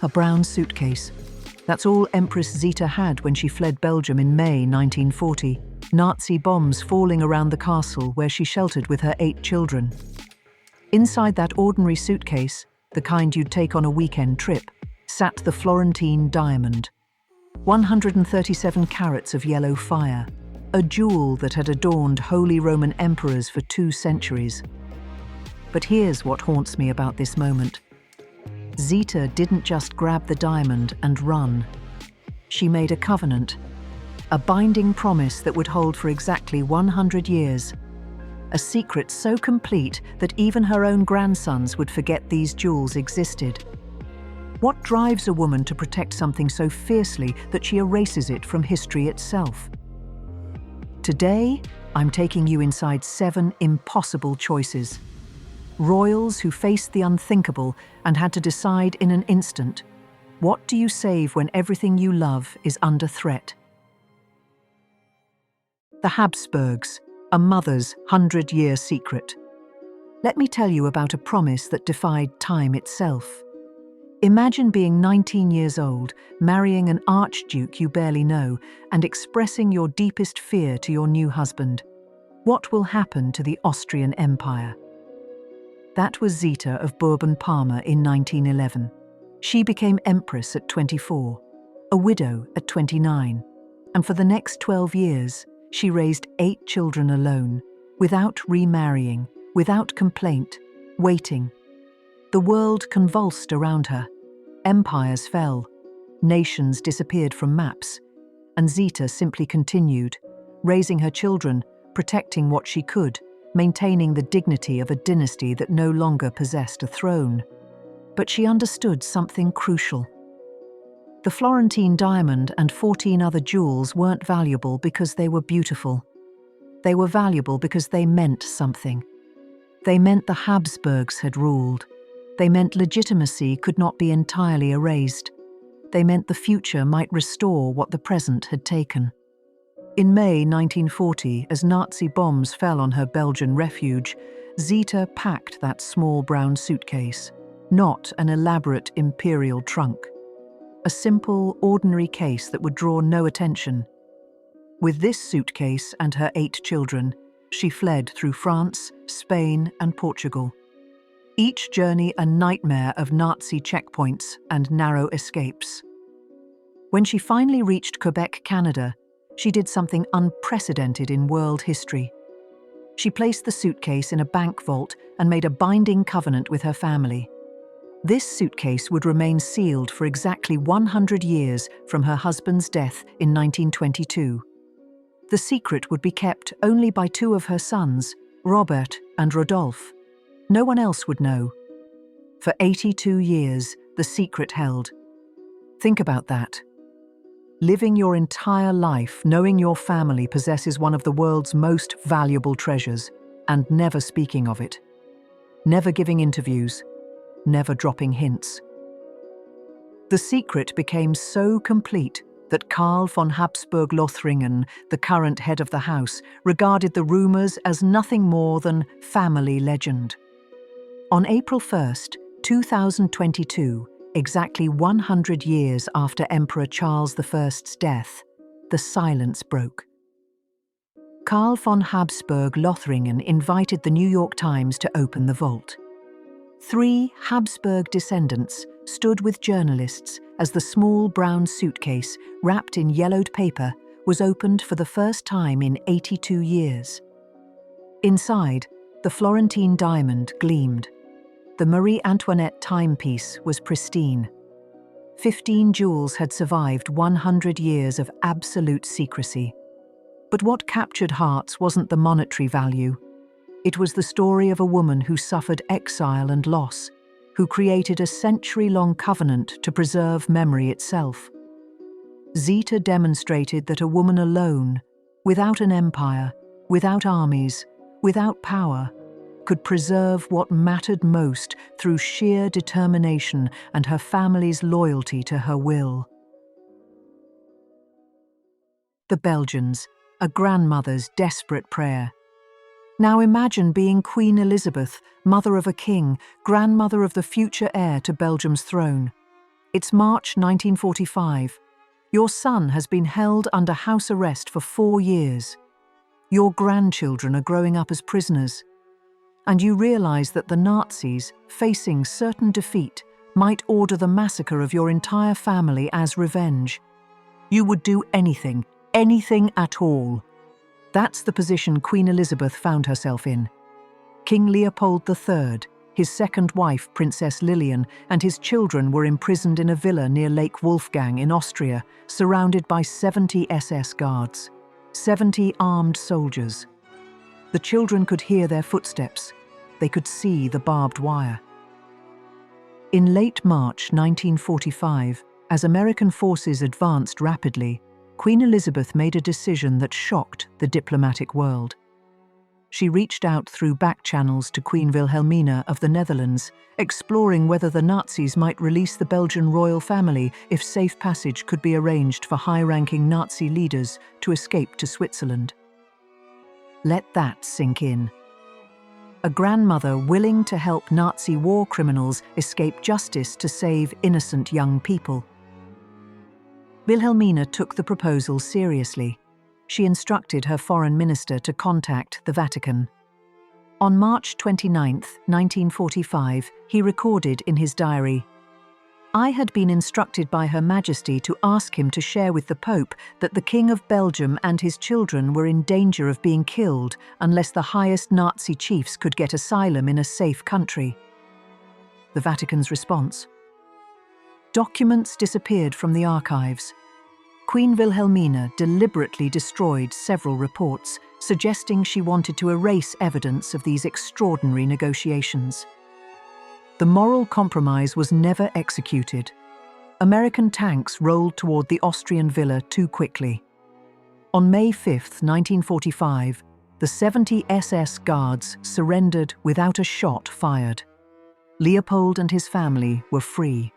A brown suitcase. That's all Empress Zita had when she fled Belgium in May 1940. Nazi bombs falling around the castle where she sheltered with her 8 children. Inside that ordinary suitcase, the kind you'd take on a weekend trip, sat the Florentine Diamond. 137 carats of yellow fire, a jewel that had adorned Holy Roman emperors for 2 centuries. But here's what haunts me about this moment. Zeta didn't just grab the diamond and run. She made a covenant, a binding promise that would hold for exactly 100 years. A secret so complete that even her own grandsons would forget these jewels existed. What drives a woman to protect something so fiercely that she erases it from history itself? Today, I'm taking you inside 7 impossible choices. Royals who faced the unthinkable and had to decide in an instant. What do you save when everything you love is under threat? The Habsburgs, a mother's 100-year secret. Let me tell you about a promise that defied time itself. Imagine being 19 years old, marrying an archduke you barely know, and expressing your deepest fear to your new husband. What will happen to the Austrian Empire? That was Zeta of Bourbon-Parma in 1911. She became empress at 24, a widow at 29, and for the next 12 years, she raised 8 children alone, without remarrying, without complaint, waiting. The world convulsed around her. Empires fell, nations disappeared from maps, and Zeta simply continued, raising her children, protecting what she could, maintaining the dignity of a dynasty that no longer possessed a throne. But she understood something crucial. The Florentine Diamond and 14 other jewels weren't valuable because they were beautiful. They were valuable because they meant something. They meant the Habsburgs had ruled. They meant legitimacy could not be entirely erased. They meant the future might restore what the present had taken. In May 1940, as Nazi bombs fell on her Belgian refuge, Zeta packed that small brown suitcase, not an elaborate imperial trunk. A simple, ordinary case that would draw no attention. With this suitcase and her 8 children, she fled through France, Spain, and Portugal. Each journey a nightmare of Nazi checkpoints and narrow escapes. When she finally reached Quebec, Canada, she did something unprecedented in world history. She placed the suitcase in a bank vault and made a binding covenant with her family. This suitcase would remain sealed for exactly 100 years from her husband's death in 1922. The secret would be kept only by 2 of her sons, Robert and Rodolphe. No one else would know. For 82 years, the secret held. Think about that. Living your entire life knowing your family possesses one of the world's most valuable treasures, and never speaking of it. Never giving interviews. Never dropping hints. The secret became so complete that Carl von Habsburg-Lothringen, the current head of the house, regarded the rumors as nothing more than family legend. On April 1st, 2022, exactly 100 years after Emperor Charles I's death, the silence broke. Carl von Habsburg-Lothringen invited the New York Times to open the vault. 3 Habsburg descendants stood with journalists as the small brown suitcase, wrapped in yellowed paper, was opened for the first time in 82 years. Inside, the Florentine Diamond gleamed. The Marie Antoinette timepiece was pristine. 15 jewels had survived 100 years of absolute secrecy. But what captured hearts wasn't the monetary value. It was the story of a woman who suffered exile and loss, who created a century-long covenant to preserve memory itself. Zeta demonstrated that a woman alone, without an empire, without armies, without power, could preserve what mattered most through sheer determination and her family's loyalty to her will. The Belgians, a grandmother's desperate prayer. Now imagine being Queen Elizabeth, mother of a king, grandmother of the future heir to Belgium's throne. It's March 1945. Your son has been held under house arrest for 4 years. Your grandchildren are growing up as prisoners. And you realize that the Nazis, facing certain defeat, might order the massacre of your entire family as revenge. You would do anything, anything at all. That's the position Queen Elizabeth found herself in. King Leopold III, his second wife, Princess Lilian, and his children were imprisoned in a villa near Lake Wolfgang in Austria, surrounded by 70 SS guards, 70 armed soldiers. The children could hear their footsteps. They could see the barbed wire. In late March 1945, as American forces advanced rapidly, Queen Elizabeth made a decision that shocked the diplomatic world. She reached out through back channels to Queen Wilhelmina of the Netherlands, exploring whether the Nazis might release the Belgian royal family if safe passage could be arranged for high-ranking Nazi leaders to escape to Switzerland. Let that sink in. A grandmother willing to help Nazi war criminals escape justice to save innocent young people. Wilhelmina took the proposal seriously. She instructed her foreign minister to contact the Vatican. On March 29, 1945, he recorded in his diary, "I had been instructed by Her Majesty to ask him to share with the Pope that the King of Belgium and his children were in danger of being killed unless the highest Nazi chiefs could get asylum in a safe country." The Vatican's response: documents disappeared from the archives. Queen Wilhelmina deliberately destroyed several reports, suggesting she wanted to erase evidence of these extraordinary negotiations. The moral compromise was never executed. American tanks rolled toward the Austrian villa too quickly. On May 5, 1945, the 70 SS guards surrendered without a shot fired. Leopold and his family were free.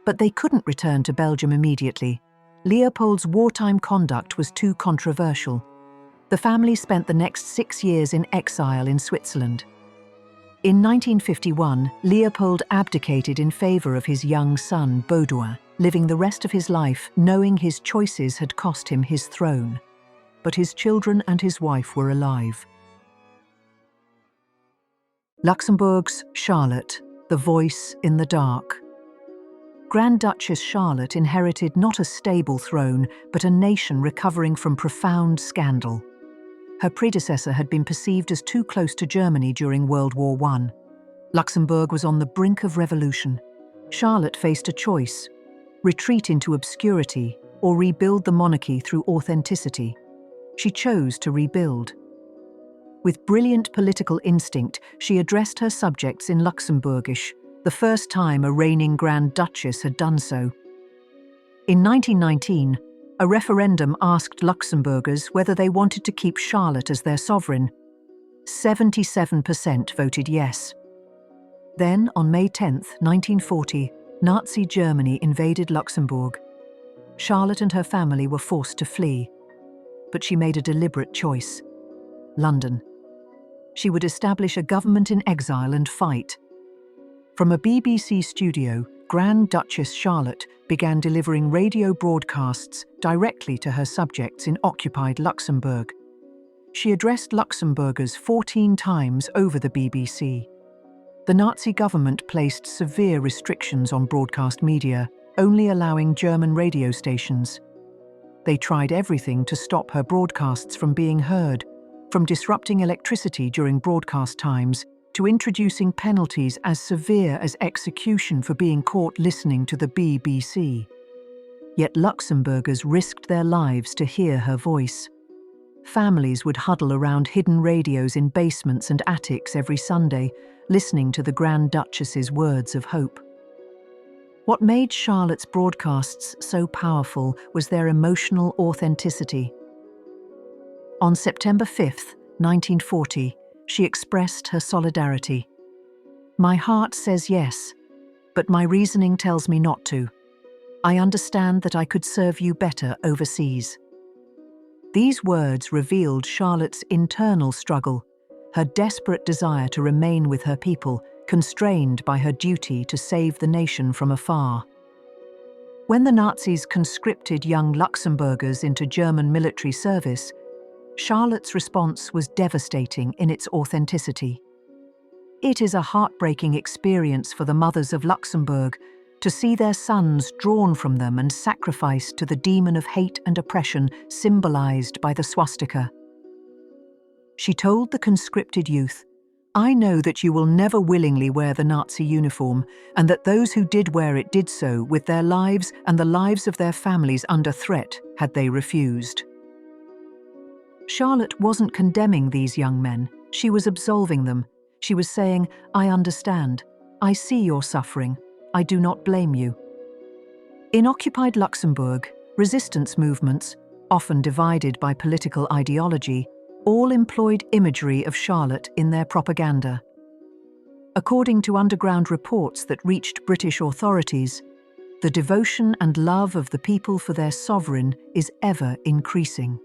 But they couldn't return to Belgium immediately. Leopold's wartime conduct was too controversial. The family spent the next 6 years in exile in Switzerland. In 1951, Leopold abdicated in favor of his young son, Baudouin, living the rest of his life knowing his choices had cost him his throne. But his children and his wife were alive. Luxembourg's Charlotte, the voice in the dark. Grand Duchess Charlotte inherited not a stable throne, but a nation recovering from profound scandal. Her predecessor had been perceived as too close to Germany during World War I. Luxembourg was on the brink of revolution. Charlotte faced a choice: retreat into obscurity or rebuild the monarchy through authenticity. She chose to rebuild. With brilliant political instinct, she addressed her subjects in Luxembourgish, the first time a reigning Grand Duchess had done so. In 1919, a referendum asked Luxembourgers whether they wanted to keep Charlotte as their sovereign. 77% voted yes. Then, on May 10, 1940, Nazi Germany invaded Luxembourg. Charlotte and her family were forced to flee. But she made a deliberate choice: London. She would establish a government in exile and fight. From a BBC studio, Grand Duchess Charlotte began delivering radio broadcasts directly to her subjects in occupied Luxembourg. She addressed Luxembourgers 14 times over the BBC. The Nazi government placed severe restrictions on broadcast media, only allowing German radio stations. They tried everything to stop her broadcasts from being heard, from disrupting electricity during broadcast times to introducing penalties as severe as execution for being caught listening to the BBC. Yet Luxembourgers risked their lives to hear her voice. Families would huddle around hidden radios in basements and attics every Sunday, listening to the Grand Duchess's words of hope. What made Charlotte's broadcasts so powerful was their emotional authenticity. On September 5, 1940, she expressed her solidarity. "My heart says yes, but my reasoning tells me not to. I understand that I could serve you better overseas." These words revealed Charlotte's internal struggle, her desperate desire to remain with her people, constrained by her duty to save the nation from afar. When the Nazis conscripted young Luxembourgers into German military service, Charlotte's response was devastating in its authenticity. It is a heartbreaking experience for the mothers of Luxembourg to see their sons drawn from them and sacrificed to the demon of hate and oppression symbolized by the swastika. She told the conscripted youth, "I know that you will never willingly wear the Nazi uniform, and that those who did wear it did so with their lives and the lives of their families under threat had they refused." Charlotte wasn't condemning these young men, she was absolving them. She was saying, "I understand. I see your suffering. I do not blame you." In occupied Luxembourg, resistance movements, often divided by political ideology, all employed imagery of Charlotte in their propaganda. According to underground reports that reached British authorities, the devotion and love of the people for their sovereign is ever increasing.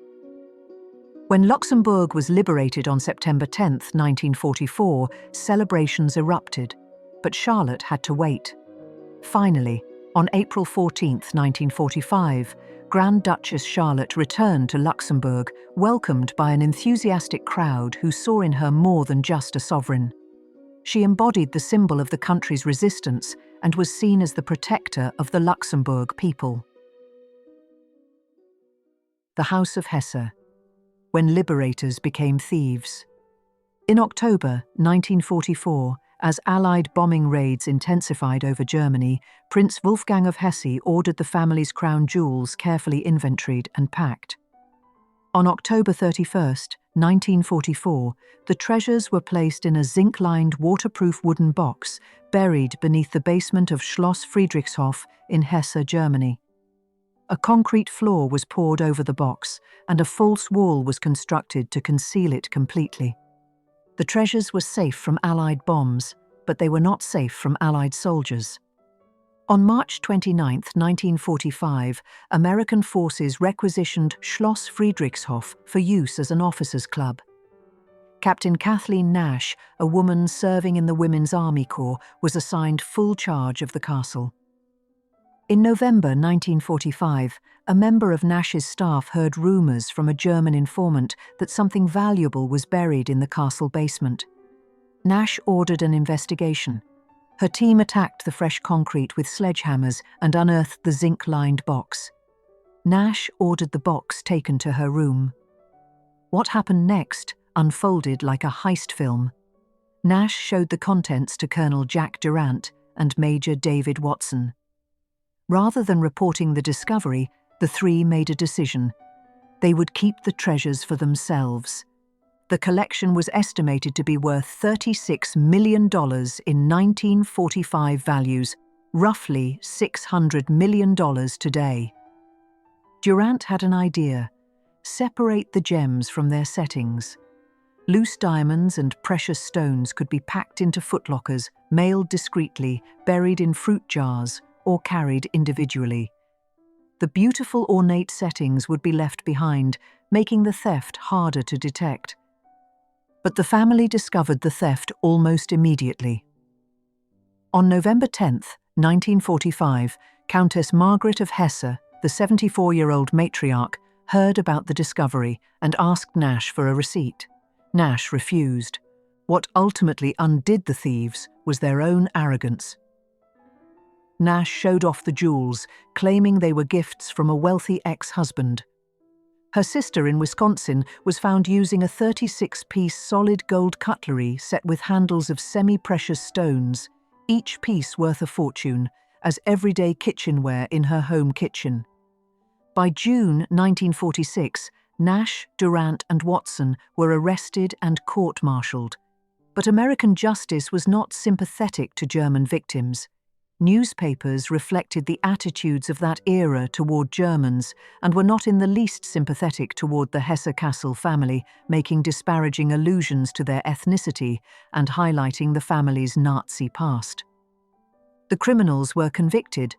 When Luxembourg was liberated on September 10, 1944, celebrations erupted, but Charlotte had to wait. Finally, on April 14, 1945, Grand Duchess Charlotte returned to Luxembourg, welcomed by an enthusiastic crowd who saw in her more than just a sovereign. She embodied the symbol of the country's resistance and was seen as the protector of the Luxembourg people. The House of Hesse, when liberators became thieves. In October 1944, as Allied bombing raids intensified over Germany, Prince Wolfgang of Hesse ordered the family's crown jewels carefully inventoried and packed. On October 31, 1944, the treasures were placed in a zinc-lined waterproof wooden box buried beneath the basement of Schloss Friedrichshof in Hesse, Germany. A concrete floor was poured over the box, and a false wall was constructed to conceal it completely. The treasures were safe from Allied bombs, but they were not safe from Allied soldiers. On March 29, 1945, American forces requisitioned Schloss Friedrichshof for use as an officers' club. Captain Kathleen Nash, a woman serving in the Women's Army Corps, was assigned full charge of the castle. In November 1945, a member of Nash's staff heard rumors from a German informant that something valuable was buried in the castle basement. Nash ordered an investigation. Her team attacked the fresh concrete with sledgehammers and unearthed the zinc-lined box. Nash ordered the box taken to her room. What happened next unfolded like a heist film. Nash showed the contents to Colonel Jack Durant and Major David Watson. Rather than reporting the discovery, the three made a decision. They would keep the treasures for themselves. The collection was estimated to be worth $36 million in 1945 values, roughly $600 million today. Durant had an idea: separate the gems from their settings. Loose diamonds and precious stones could be packed into footlockers, mailed discreetly, buried in fruit jars, or carried individually. The beautiful ornate settings would be left behind, making the theft harder to detect. But the family discovered the theft almost immediately. On November 10, 1945, Countess Margaret of Hesse, the 74-year-old matriarch, heard about the discovery and asked Nash for a receipt. Nash refused. What ultimately undid the thieves was their own arrogance. Nash showed off the jewels, claiming they were gifts from a wealthy ex-husband. Her sister in Wisconsin was found using a 36-piece solid gold cutlery set with handles of semi-precious stones, each piece worth a fortune, as everyday kitchenware in her home kitchen. By June 1946, Nash, Durant, and Watson were arrested and court-martialed. But American justice was not sympathetic to German victims. Newspapers reflected the attitudes of that era toward Germans and were not in the least sympathetic toward the Hesse-Kassel family, making disparaging allusions to their ethnicity and highlighting the family's Nazi past. The criminals were convicted,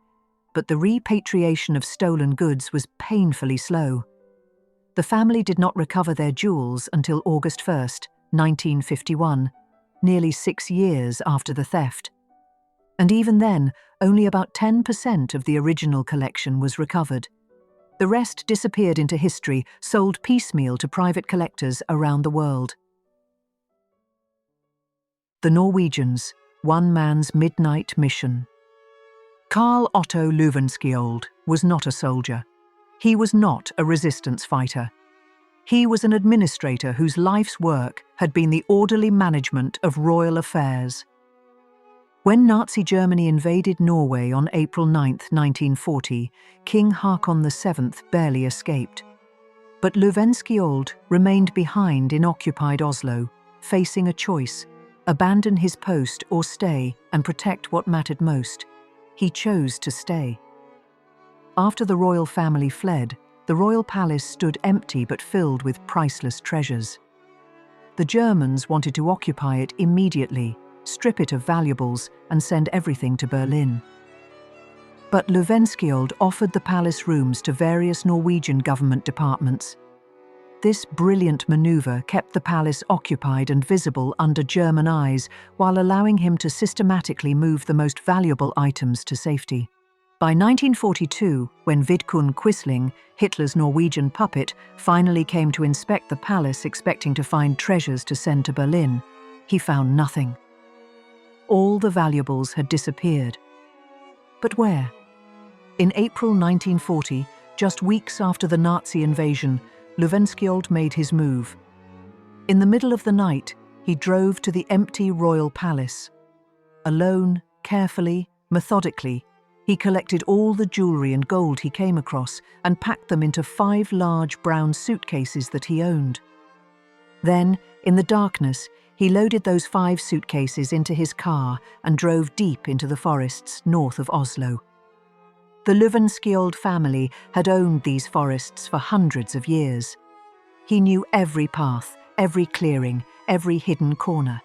but the repatriation of stolen goods was painfully slow. The family did not recover their jewels until August 1, 1951, nearly 6 years after the theft. And even then, only about 10% of the original collection was recovered. The rest disappeared into history, sold piecemeal to private collectors around the world. The Norwegians, one man's midnight mission. Carl Otto Løvenskiold was not a soldier. He was not a resistance fighter. He was an administrator whose life's work had been the orderly management of royal affairs. When Nazi Germany invaded Norway on April 9, 1940, King Haakon VII barely escaped. But Løvenskiold remained behind in occupied Oslo, facing a choice: abandon his post or stay and protect what mattered most. He chose to stay. After the royal family fled, the royal palace stood empty but filled with priceless treasures. The Germans wanted to occupy it immediately, strip it of valuables, and send everything to Berlin. But Løvenskiold offered the palace rooms to various Norwegian government departments. This brilliant maneuver kept the palace occupied and visible under German eyes, while allowing him to systematically move the most valuable items to safety. By 1942, when Vidkun Quisling, Hitler's Norwegian puppet, finally came to inspect the palace expecting to find treasures to send to Berlin, he found nothing. All the valuables had disappeared. But where? In April 1940, just weeks after the Nazi invasion, Løvenskiold made his move. In the middle of the night, he drove to the empty royal palace. Alone, carefully, methodically, he collected all the jewelry and gold he came across and packed them into 5 large brown suitcases that he owned. Then, in the darkness, he loaded those 5 suitcases into his car and drove deep into the forests north of Oslo. The Løvenskiold family had owned these forests for hundreds of years. He knew every path, every clearing, every hidden corner.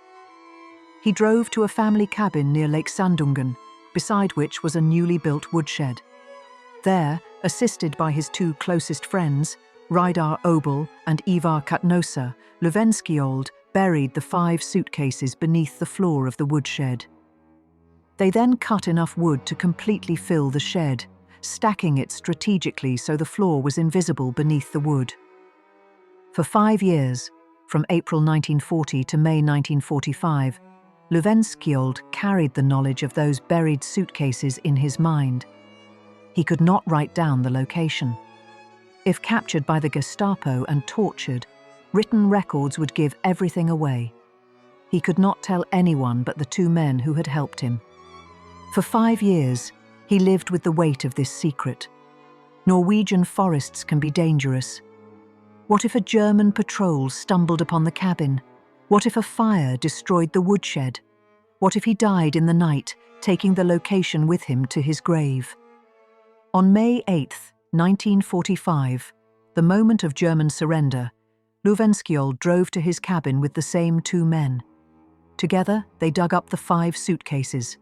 He drove to a family cabin near Lake Sandungen, beside which was a newly built woodshed. There, assisted by his 2 closest friends, Reidar Obel and Ivar Katnosa, Løvenskiold buried the 5 suitcases beneath the floor of the woodshed. They then cut enough wood to completely fill the shed, stacking it strategically so the floor was invisible beneath the wood. For 5 years, from April 1940 to May 1945, Løvenskiold carried the knowledge of those buried suitcases in his mind. He could not write down the location. If captured by the Gestapo and tortured, written records would give everything away. He could not tell anyone but the 2 men who had helped him. For 5 years, he lived with the weight of this secret. Norwegian forests can be dangerous. What if a German patrol stumbled upon the cabin? What if a fire destroyed the woodshed? What if he died in the night, taking the location with him to his grave? On May 8, 1945, the moment of German surrender, Løvenskiold drove to his cabin with the same 2 men. Together, they dug up the 5 suitcases.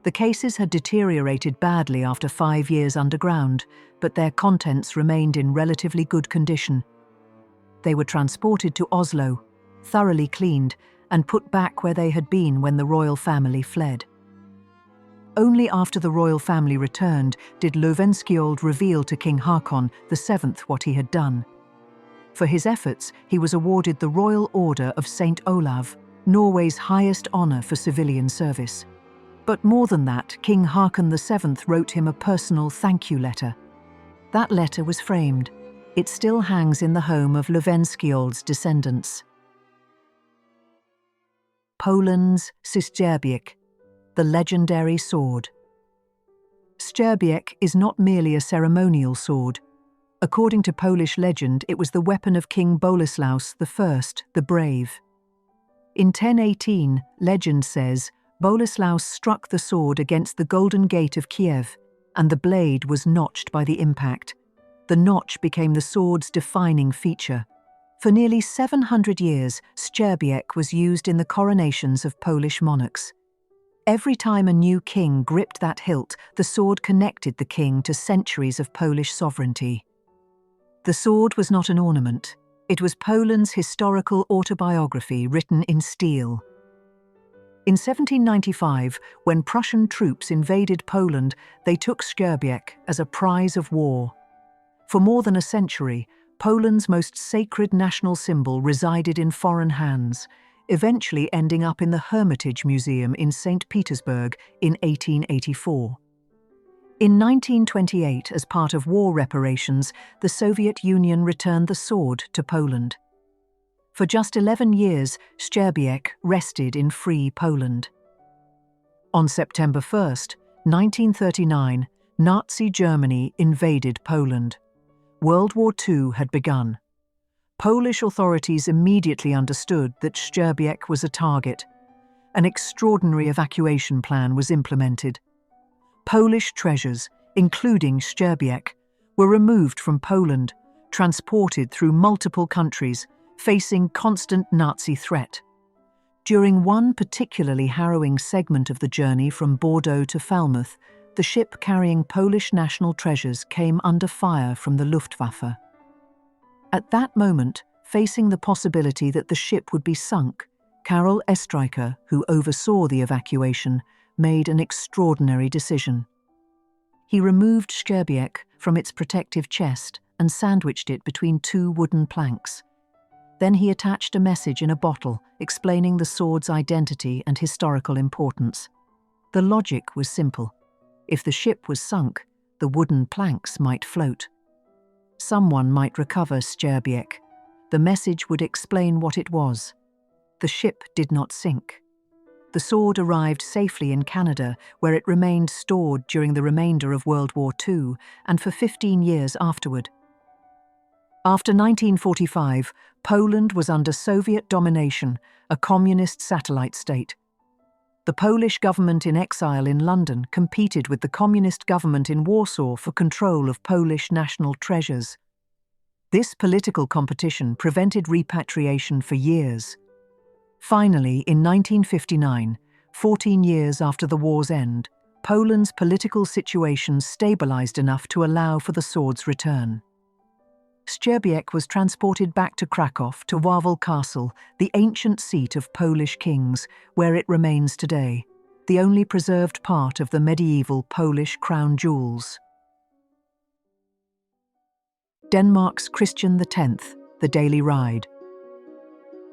The cases had deteriorated badly after 5 years underground, but their contents remained in relatively good condition. They were transported to Oslo, thoroughly cleaned, and put back where they had been when the royal family fled. Only after the royal family returned did Løvenskiold reveal to King Haakon VII what he had done. For his efforts, he was awarded the Royal Order of St. Olav, Norway's highest honor for civilian service. But more than that, King Haakon VII wrote him a personal thank you letter. That letter was framed. It still hangs in the home of Løvenskiold's descendants. Poland's Szczerbiec, the legendary sword. Szczerbiec is not merely a ceremonial sword. According to Polish legend, it was the weapon of King Boleslaus I, the Brave. In 1018, legend says, Boleslaus struck the sword against the Golden Gate of Kiev, and the blade was notched by the impact. The notch became the sword's defining feature. For nearly 700 years, Szczerbiec was used in the coronations of Polish monarchs. Every time a new king gripped that hilt, the sword connected the king to centuries of Polish sovereignty. The sword was not an ornament. It was Poland's historical autobiography written in steel. In 1795, when Prussian troops invaded Poland, they took Szczerbiec as a prize of war. For more than a century, Poland's most sacred national symbol resided in foreign hands, eventually ending up in the Hermitage Museum in St. Petersburg in 1884. In 1928, as part of war reparations, the Soviet Union returned the sword to Poland. For just 11 years, Szczerbiec rested in free Poland. On September 1, 1939, Nazi Germany invaded Poland. World War II had begun. Polish authorities immediately understood that Szczerbiec was a target. An extraordinary evacuation plan was implemented. Polish treasures, including Szczerbiec, were removed from Poland, transported through multiple countries, facing constant Nazi threat. During one particularly harrowing segment of the journey from Bordeaux to Falmouth, the ship carrying Polish national treasures came under fire from the Luftwaffe. At that moment, facing the possibility that the ship would be sunk, Karol Estreicher, who oversaw the evacuation, made an extraordinary decision. He removed Szczerbiec from its protective chest and sandwiched it between two wooden planks. Then he attached a message in a bottle explaining the sword's identity and historical importance. The logic was simple. If the ship was sunk, the wooden planks might float. Someone might recover Szczerbiec. The message would explain what it was. The ship did not sink. The sword arrived safely in Canada, where it remained stored during the remainder of World War II and for 15 years afterward. After 1945, Poland was under Soviet domination, a communist satellite state. The Polish government in exile in London competed with the communist government in Warsaw for control of Polish national treasures. This political competition prevented repatriation for years. Finally, in 1959, 14 years after the war's end, Poland's political situation stabilized enough to allow for the sword's return. Szczerbiec was transported back to Krakow to Wawel Castle, the ancient seat of Polish kings, where it remains today, the only preserved part of the medieval Polish crown jewels. Denmark's Christian X, the daily ride.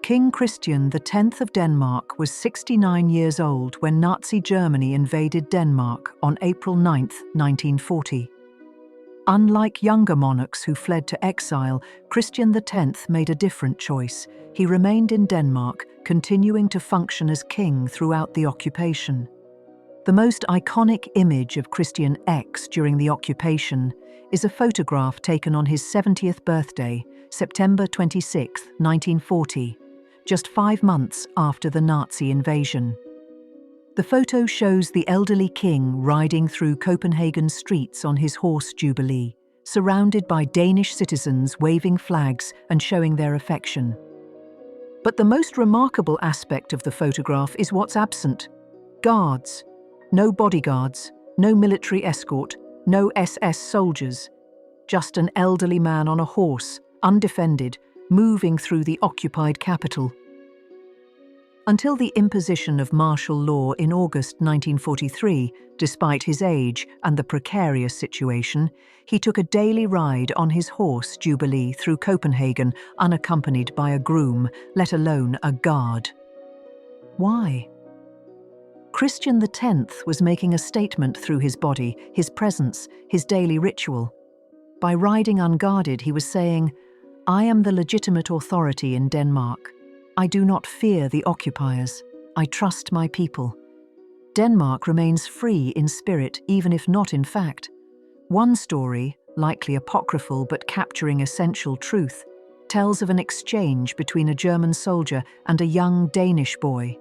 King Christian X of Denmark was 69 years old when Nazi Germany invaded Denmark on April 9, 1940. Unlike younger monarchs who fled to exile, Christian X made a different choice. He remained in Denmark, continuing to function as king throughout the occupation. The most iconic image of Christian X during the occupation is a photograph taken on his 70th birthday, September 26, 1940, just 5 months after the Nazi invasion. The photo shows the elderly king riding through Copenhagen's streets on his horse Jubilee, surrounded by Danish citizens waving flags and showing their affection. But the most remarkable aspect of the photograph is what's absent. Guards. No bodyguards, no military escort, no SS soldiers. Just an elderly man on a horse, undefended, moving through the occupied capital. Until the imposition of martial law in August 1943, despite his age and the precarious situation, he took a daily ride on his horse Jubilee through Copenhagen unaccompanied by a groom, let alone a guard. Why? Christian X was making a statement through his body, his presence, his daily ritual. By riding unguarded, he was saying, "I am the legitimate authority in Denmark. I do not fear the occupiers. I trust my people." Denmark remains free in spirit, even if not in fact. One story, likely apocryphal but capturing essential truth, tells of an exchange between a German soldier and a young Danish boy.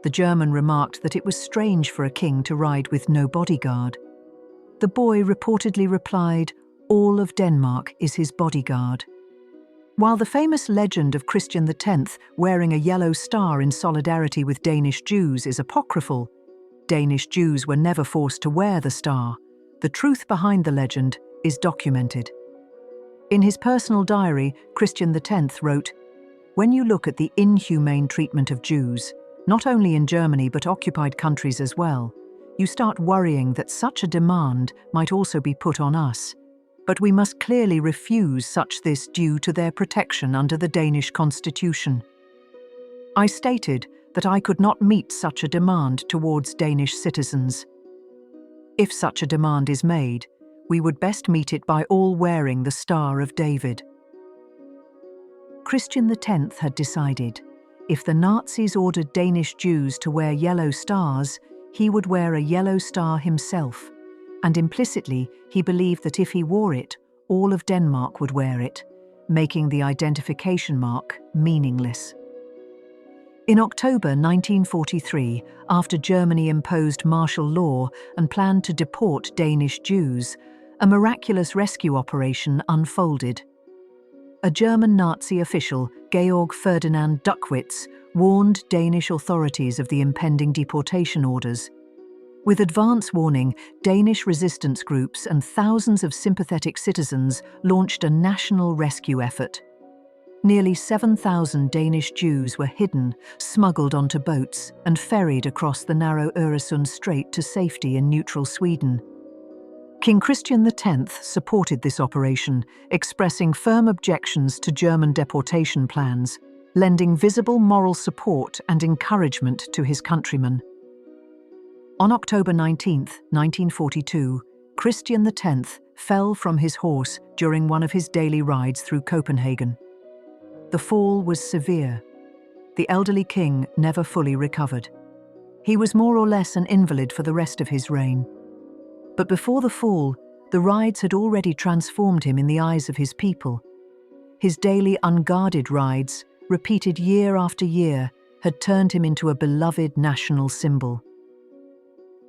The German remarked that it was strange for a king to ride with no bodyguard. The boy reportedly replied, "All of Denmark is his bodyguard." While the famous legend of Christian X wearing a yellow star in solidarity with Danish Jews is apocryphal, Danish Jews were never forced to wear the star. The truth behind the legend is documented. In his personal diary, Christian X wrote, "When you look at the inhumane treatment of Jews, not only in Germany but occupied countries as well, you start worrying that such a demand might also be put on us. But we must clearly refuse such this due to their protection under the Danish constitution. I stated that I could not meet such a demand towards Danish citizens. If such a demand is made, we would best meet it by all wearing the Star of David. Christian X had decided, if the Nazis ordered Danish Jews to wear yellow stars, he would wear a yellow star himself, and implicitly he believed that if he wore it, all of Denmark would wear it, making the identification mark meaningless. In October 1943, after Germany imposed martial law and planned to deport Danish Jews, a miraculous rescue operation unfolded. A German Nazi official, Georg Ferdinand Duchess, warned Danish authorities of the impending deportation orders. With advance warning, Danish resistance groups and thousands of sympathetic citizens launched a national rescue effort. Nearly 7,000 Danish Jews were hidden, smuggled onto boats, and ferried across the narrow Öresund Strait to safety in neutral Sweden. King Christian X supported this operation, expressing firm objections to German deportation plans, lending visible moral support and encouragement to his countrymen. On October 19, 1942, Christian X fell from his horse during one of his daily rides through Copenhagen. The fall was severe. The elderly king never fully recovered. He was more or less an invalid for the rest of his reign. But before the fall, the rides had already transformed him in the eyes of his people. His daily unguarded rides, repeated year after year, had turned him into a beloved national symbol.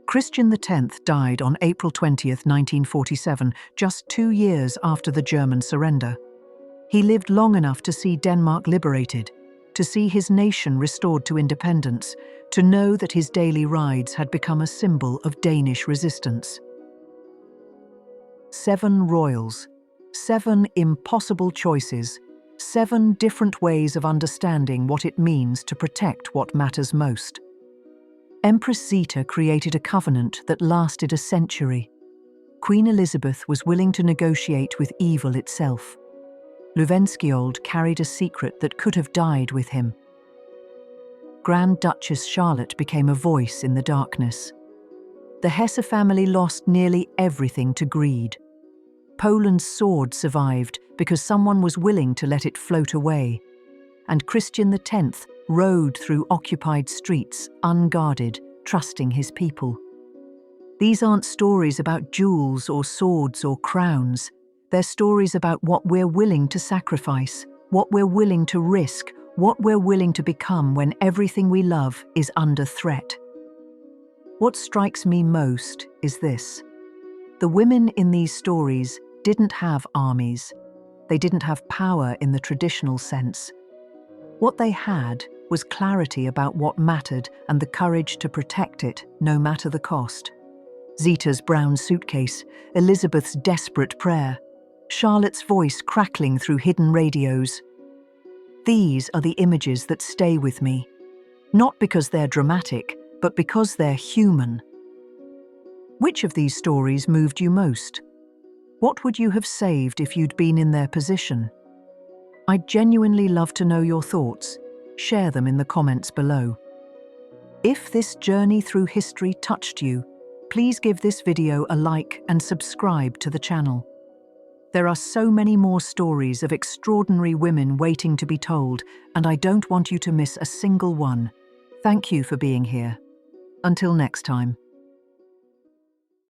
Christian X died on April 20, 1947, just 2 years after the German surrender. He lived long enough to see Denmark liberated, to see his nation restored to independence, to know that his daily rides had become a symbol of Danish resistance. 7 royals, 7 impossible choices, 7 different ways of understanding what it means to protect what matters most. Empress Zita created a covenant that lasted a century. Queen Elizabeth was willing to negotiate with evil itself. Løvenskiold carried a secret that could have died with him. Grand Duchess Charlotte became a voice in the darkness. The Hesse family lost nearly everything to greed. Poland's sword survived because someone was willing to let it float away. And Christian X rode through occupied streets, unguarded, trusting his people. These aren't stories about jewels or swords or crowns. They're stories about what we're willing to sacrifice, what we're willing to risk, what we're willing to become when everything we love is under threat. What strikes me most is this. The women in these stories didn't have armies. They didn't have power in the traditional sense. What they had was clarity about what mattered and the courage to protect it, no matter the cost. Zita's brown suitcase, Elizabeth's desperate prayer, Charlotte's voice crackling through hidden radios. These are the images that stay with me, not because they're dramatic, but because they're human. Which of these stories moved you most? What would you have saved if you'd been in their position? I'd genuinely love to know your thoughts. Share them in the comments below. If this journey through history touched you, please give this video a like and subscribe to the channel. There are so many more stories of extraordinary women waiting to be told, and I don't want you to miss a single one. Thank you for being here. Until next time.